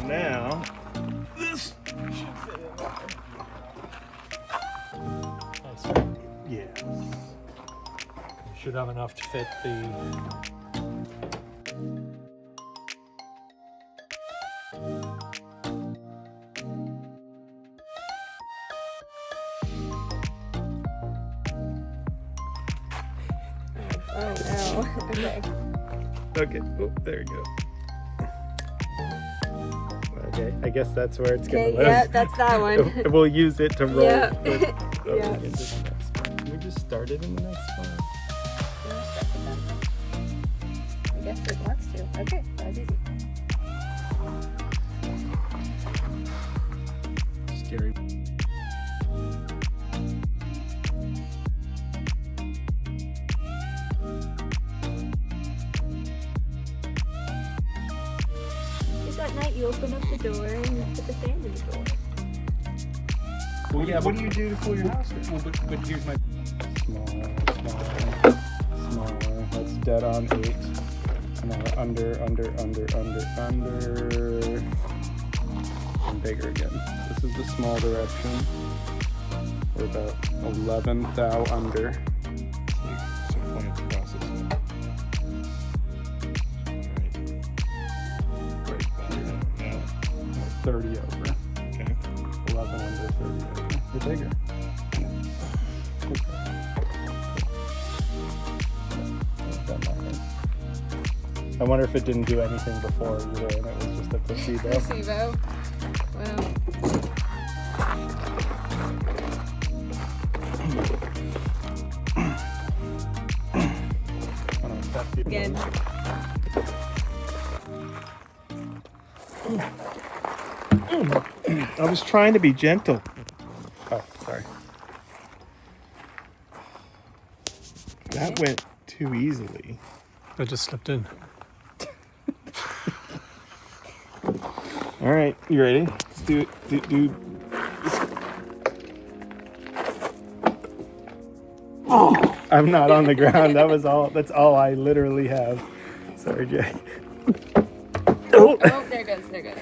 Now, this should fit in there. Nice. Yeah. You should have enough to fit the... Oh no. Okay. Okay. Oh, there you go. Okay, I guess that's where it's gonna Okay, live. yeah, that's that one. We'll use it to roll. Yeah. It over Yeah. into the next spot. Can we just start it in the next spot? I guess it wants to. Okay, that was easy. Scary. At night you open up the door and you put the fan in the door. Well, yeah. What do you do to cool your house? Well, but here's my smaller. That's dead on 8. Now under, and bigger again. This is the small direction. We're about 11th thou under. So point across it. Right. 30 over. Okay. 11 under, 30 over. You're bigger. I wonder if it didn't do anything before either, and it was just a placebo. Placebo. Wow. Again. I was trying to be gentle. Oh, sorry. That went too easily. I just slipped in. All right, you ready? Let's do it. Do. Oh, I'm not on the ground. That was all. That's all I literally have. Sorry, Jay. Oh, there it goes. There it goes.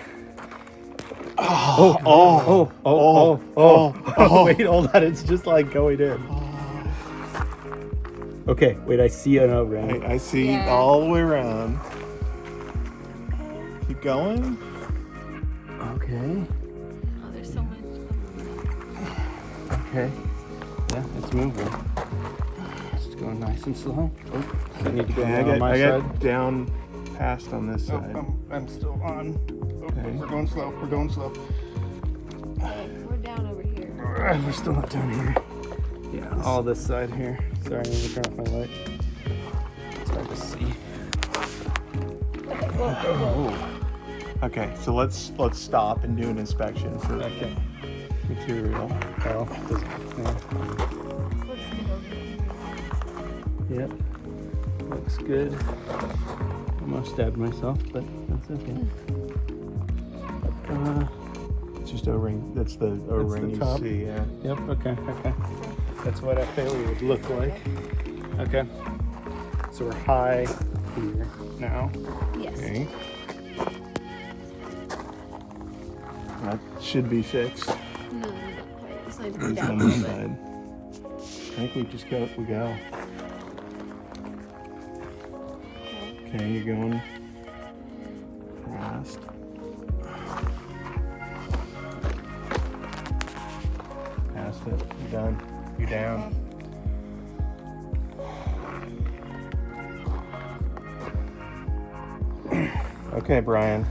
Oh, wait, hold on. It's just like going in. Okay, wait, I see an O-ring. I see all the way around. Keep going. Okay. Oh, there's so much. Okay. Yeah, it's moving. It's going nice and slow. Oh, I need to go on my side. I got down past on this side. I'm still on. Okay. We're going slow. We're going slow. We're down over here. We're still not down here. Yeah, all this side here. Sorry, I'm going to turn off my light. It's hard to see. Oh. Okay, so let's stop and do an inspection for material. Oh, yep, looks good. Almost stabbed myself, but that's okay. It's just O-ring. That's the O-ring you see. Yeah. Yep. Okay. That's what a failure would look like. Okay. So we're high here now. Yes. Okay. That should be fixed. No, not quite. It's like It's down on a this little bit. side. think we just go. Okay, you're going fast. Past it. You're done. You're down. Okay, Brian.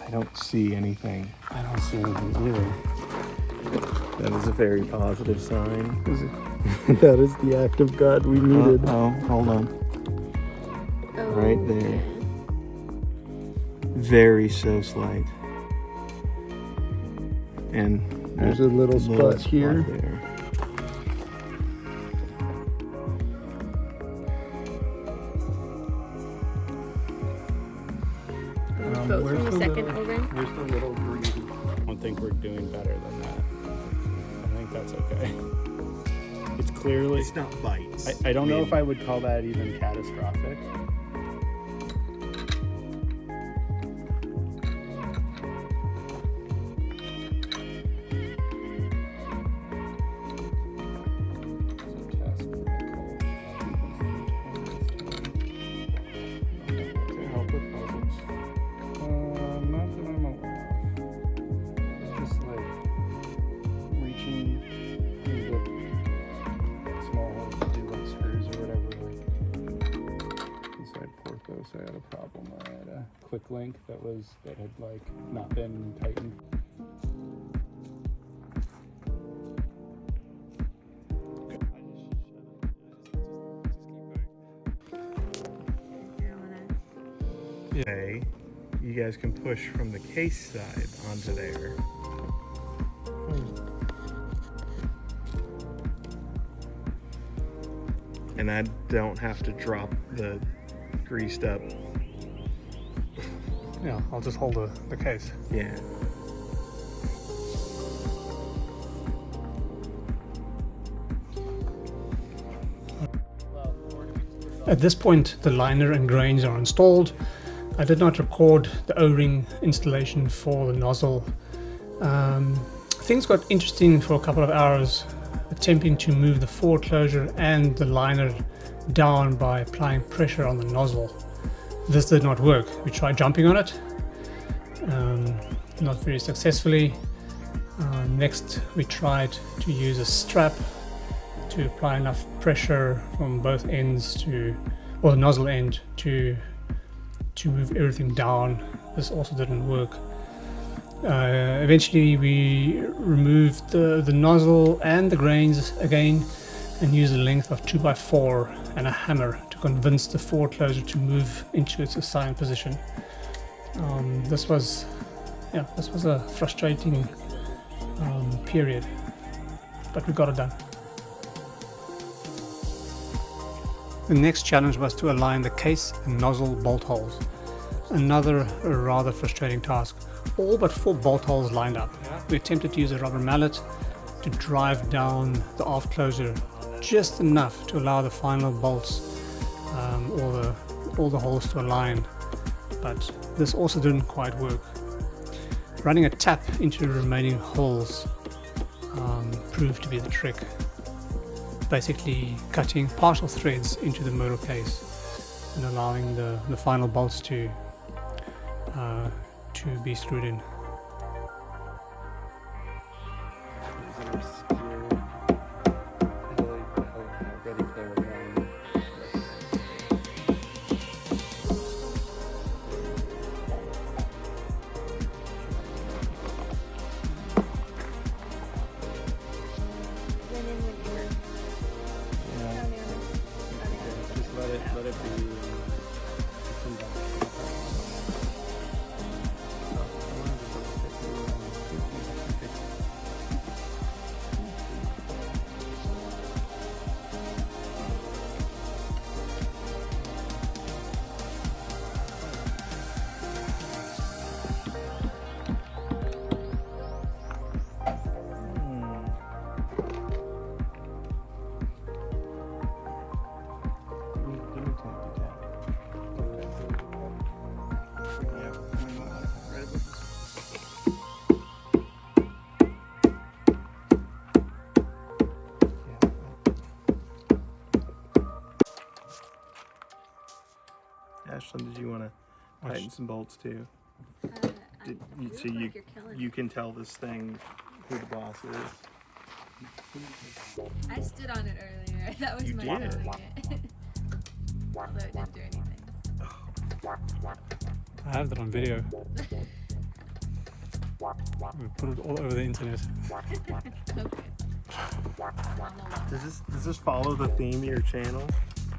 I don't see anything. I don't see anything either. That is a very positive sign. That is the act of God we needed. Oh, hold on. Oh, Right there. Very so slight. And There's a little spot here. There. Both where's from the the second little- O-ring. Where's the little greasy? I don't think we're doing better than that. I think that's okay. It's clearly... It's not bites. I don't know if I would call that even catastrophic. To help with puzzles. Not that I'm aware of. Just like reaching into small holes to do like screws or whatever. Like inside Porthos, I had a problem. I had a Quick link that had like not been tightened. Okay, you guys can push from the case side onto there. And I don't have to drop the greased up. Yeah, I'll just hold the case. Yeah. At this point, the liner and grains are installed. I did not record the O-ring installation for the nozzle. Things got interesting for a couple of hours, attempting to move the forward closure and the liner down by applying pressure on the nozzle. This did not work. We tried jumping on it, not very successfully. Next, we tried to use a strap to apply enough pressure from both ends or the nozzle end to move everything down. This also didn't work. Eventually we removed the nozzle and the grains again and used a length of 2x4 and a hammer to convince the forward closure to move into its assigned position. This was a frustrating period, but we got it done. The next challenge was to align the case and nozzle bolt holes. Another rather frustrating task. All but 4 bolt holes lined up. We attempted to use a rubber mallet to drive down the aft closure just enough to allow the final bolts, all the holes to align, but this also didn't quite work. Running a tap into the remaining holes proved to be the trick. Basically cutting partial threads into the motor case and allowing the final bolts to be screwed in. Just let it be. question. Did you want to tighten some bolts too? So you can tell this thing who the boss is. I stood on it earlier. That was my doing it. Although it didn't do anything. I have that on video. We put it all over the internet. Okay. Does this follow the theme of your channel?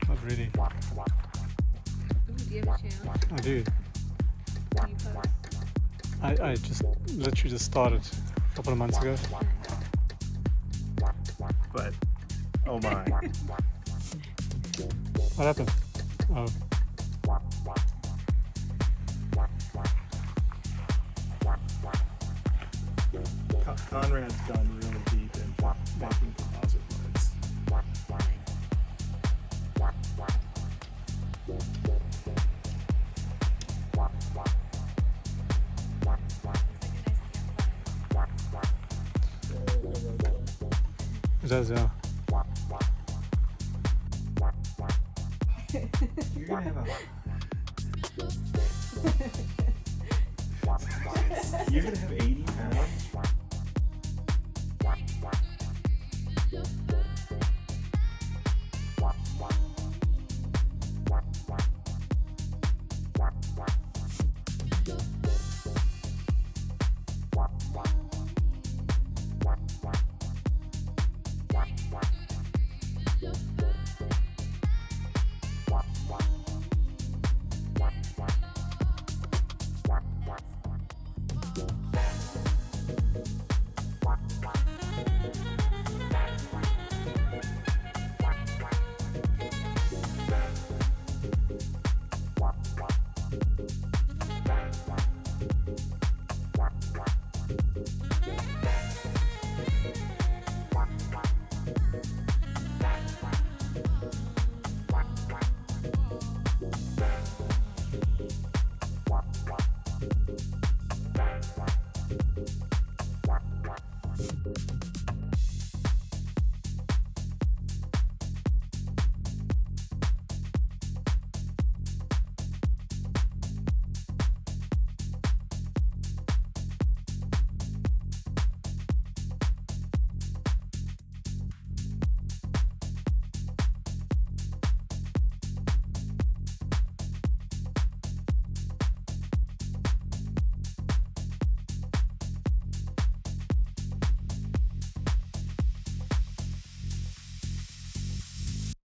Not really. Ooh, do you have a channel? I do. Do you post? I just literally just started a couple of months ago. But oh my! What happened? Oh. Conrad's gone really deep into making composite parts. It does, yeah. You're gonna have You're gonna have 80 pounds.